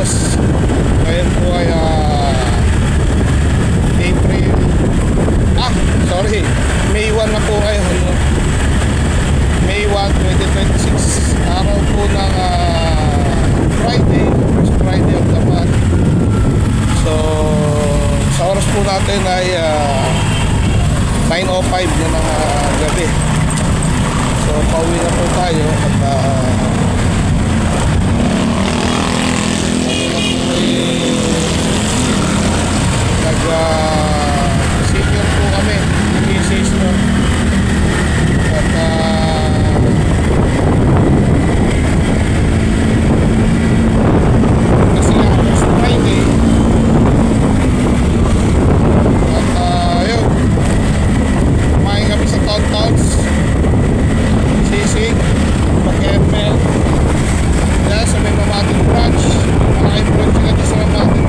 boss. Ngayon po ay May 1 na po kayo, May 1, 2026. Araw po ng Friday, first Friday of the month. So sa oras po natin ay 9:05 na ng gabi. So pauwi na po tayo at senior po kami misis no. At kasi nga first Friday at yun, kumain kami sa Towns Sisig Mag-Hermel kaya sa may Mamating branch. Malaking branch nga sa Mamating.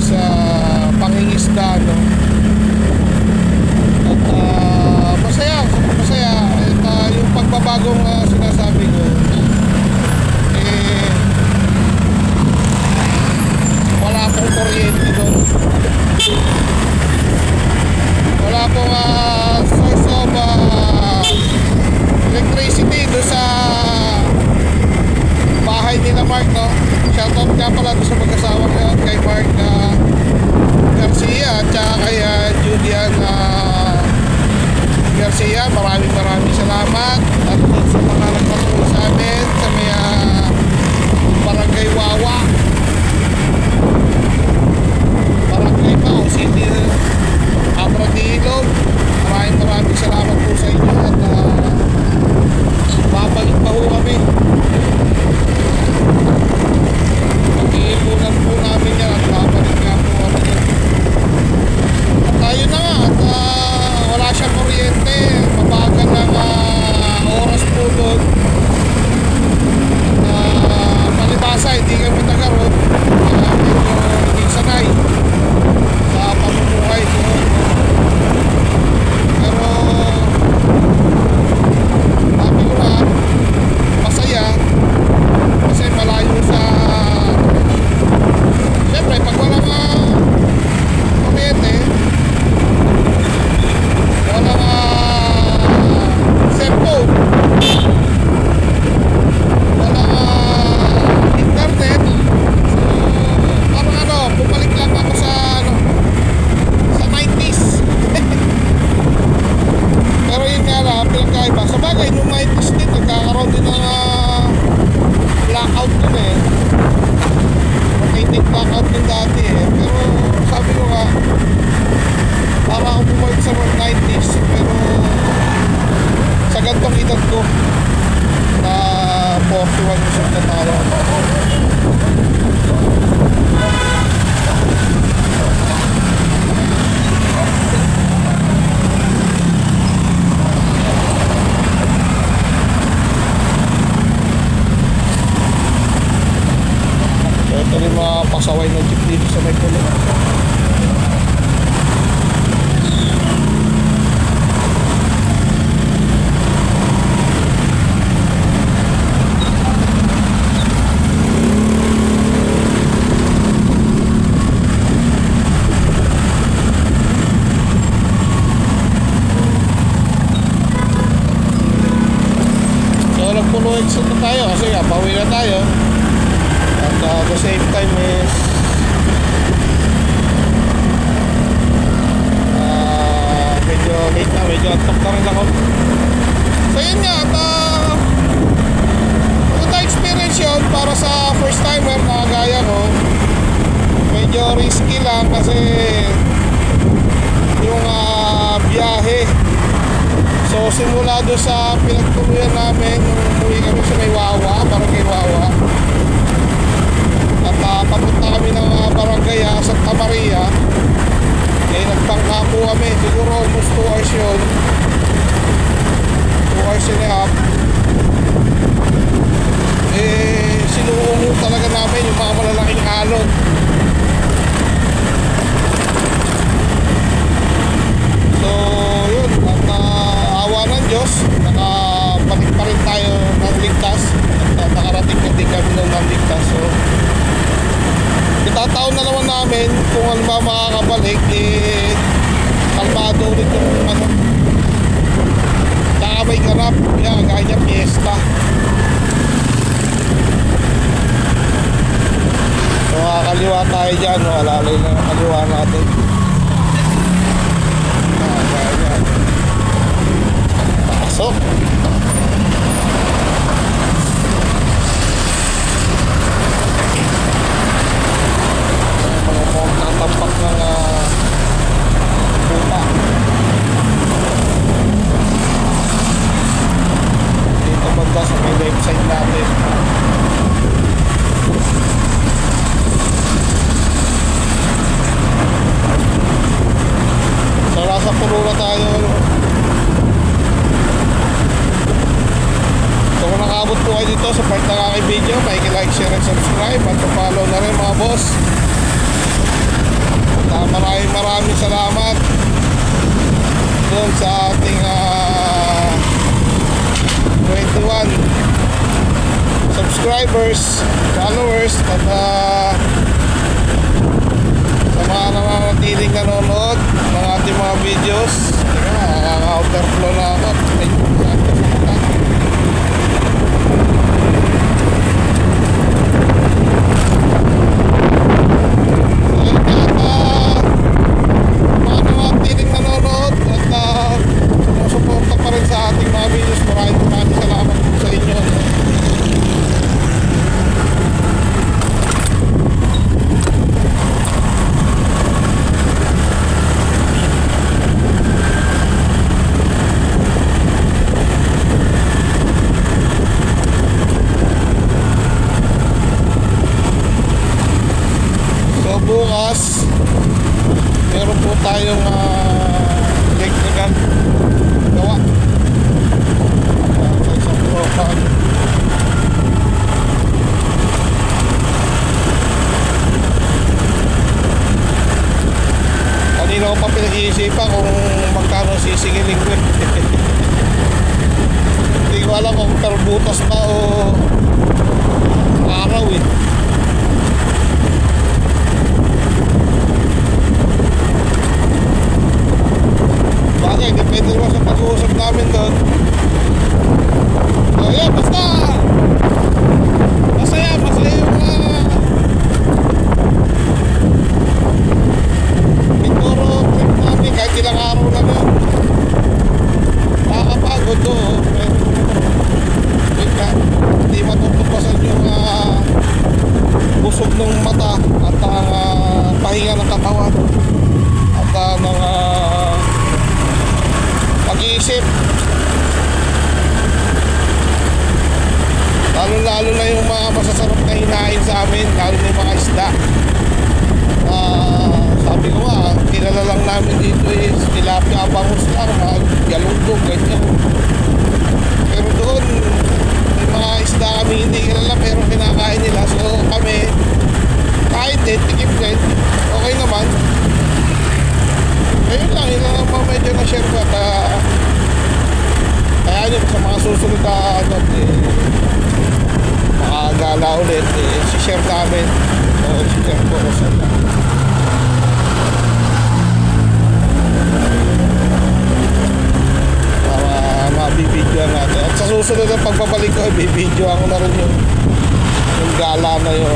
Sa pangingisda no? At masaya at yung pagbabagong sinasabi ko wala akong kuryente doon, wala akong source of electricity doon sa bahay nila Mark no. Shoutout nga pala doon sa mag-asawa kay Mark Garcia at saka kay Julian Garcia. Maraming salamat at sa mga nagpatulong sa amin sa may Barangay Wawa, Barangay Mao City, Abradilog. Maraming salamat po sa inyo at babalik pa ho kami. Iipunan po namin yan at babalik nga po kami yan. At tayo na nga at wala siyang kuryente, mabagal ng oras po doon. Palibasa hindi kami nagaroon, medyo hindi sanay sa pamumuhay doon. Pero sabi ko na masaya kasi malayo sa siyempre pag walang kuryente, walang cellphone, walang internet, so parang bumalik lang ako sa sa 90s. Pero yun nga lang pinagkaiba sa bagay nung 90s din nagkakaroon din ng blackout din rotating blackout din dati pero sabi ko nga para ako bumalik sa 90s pero sa gantong edad ko na 41 years old na tayo. Ito rin mga pasaway ng jeep dito sa may pulo. maglo-loads na tayo kasi nga, pauwi na tayo. At the same time is medyo late na, medyo antok na rin ako. So yun nga, maganda experience yun para sa first timer na gaya ko. Medyo risky lang kasi yung biyahe. So simula doon sa pinagtuluyan namin nung umuwi kami sa may Wawa, barangay Wawa. At papunta kami ng barangay Santa Maria. Eh nagtangka po kami, siguro almost 2 hours yun. 2 hours and a half. Eh sinuungo talaga namin yung mga malalaking alon. So yun, at awa ng Diyos, nakabalik pa rin tayo ng ligtas. At nakarating na din kami ng ligtas. So itataon na naman namin kung ano ba makakabalik, eh kalmado ulit yung ano, saka may ganap, yan, gaya niya fiesta. So kakaliwa tayo dyan, no? Alalay na ang kaliwa natin. Gaya niya pasok. Tapak ng puta. Dito banda sa may left side natin. So nasa puno na tayo. So kung nakaabot po kayo dito sa part ng aking video, like, share, and subscribe at follow na rin mga boss. Maraming salamat doon sa ating 21 subscribers, followers at sa mga nananatiling nanonood ng ating mga videos. Nakaka-overflow na ako. Bukas meron po tayong electrical gawa sa isang tropa. Kanina ko pa pinag-iisipan kung magkano sisingiling ko. Hindi ko alam kung per butas pa o araw eh. Bagay, depende naman sa pag-uusap namin doon. So yeah, basta masaya yung Mindoro trip namin. Kahit ilang araw lang yun, nakakapagod doon. Pero hindi matutupasan yung busog ng mata at pahinga ng katawan at ng pag-iisip. Lalo na yung mga masasarap na hinain sa amin, lalo na yung mga isda. Sabi ko nga, kilala lang namin dito is tilapia, bangus lang, galunggong, ganyan. Pero doon may mga isda kami hindi kilala pero kinakain nila. So kami kahit din, tikip din, okay naman. Ayun lang, yun lang ang medyo na-share ko. At kaya yun, sa mga susunod na makagala ulit, si-share namin o si-share ko sa para mabibidyoan natin. At sa susunod susunod na pagbabalik ko, i-video ako na rin yung gala na yun.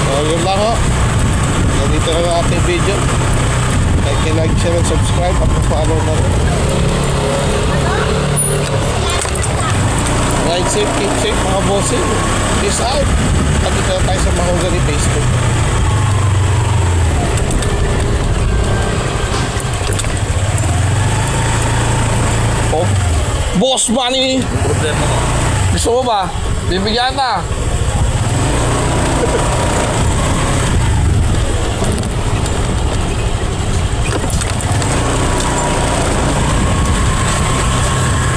So, yun lang ho. Ganito na ang ating video. Like, share, and subscribe. At follow na rin. Ride safe, keep safe mga bossing. Peace out. Nandito na tayo sa Mahogany Facebook. Oh, boss money. Problema mo. Gusto mo ba? Bibigyan na.